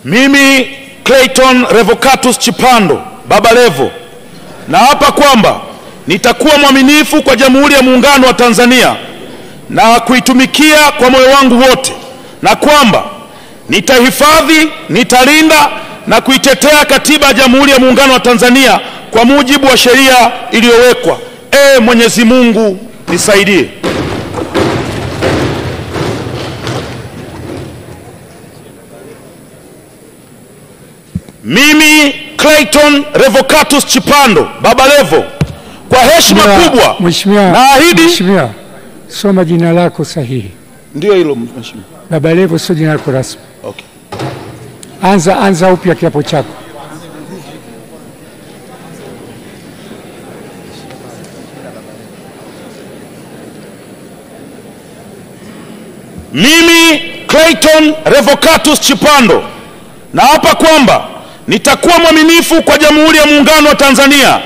Mimi Clayton Revocatus Chipando Baba Levo naapa kwamba nitakuwa mwaminifu kwa Jamhuri ya Muungano wa Tanzania na kuitumikia kwa moyo wangu wote, na kwamba nitahifadhi, nitalinda na kuitetea Katiba ya Jamhuri ya Muungano wa Tanzania kwa mujibu wa sheria iliyowekwa. Mwenyezi Mungu nisaidie. Mimi Clayton Revocatus Chipando Baba Levo kwa heshima kubwa naahidi. Mheshimiwa, soma jina lako sahihi. Ndio hilo mheshimiwa. Baba Levo sio jina lako rasmi. Okay. Anza upya kiapo chako. Mimi Clayton Revocatus Chipando naapa kwamba nitakuwa mwaminifu kwa Jamhuri ya Muungano wa Tanzania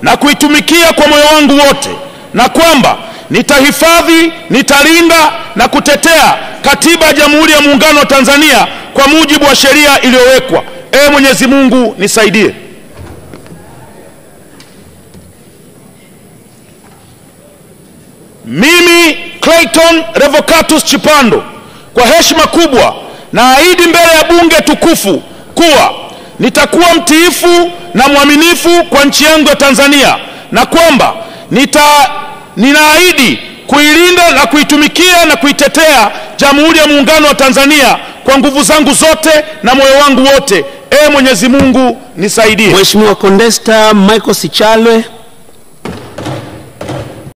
na kuitumikia kwa moyo wangu wote, na kwamba nitahifadhi, nitalinda na kutetea Katiba ya Jamhuri ya Muungano wa Tanzania kwa mujibu wa sheria iliyowekwa. Mwenyezi Mungu nisaidie. Mimi Clayton Revocatus Chipando kwa heshima kubwa naahidi mbele ya bunge tukufu kuwa nitakuwa mtiifu na mwaminifu kwa nchi yangu ya Tanzania, na kwamba ninaahidi kuilinda na kuitumikia na kuitetea Jamhuri ya Muungano wa Tanzania kwa nguvu zangu zote na moyo wangu wote. Mwenyezi Mungu nisaidie. Mheshimiwa Condesta Michael Sichalwe.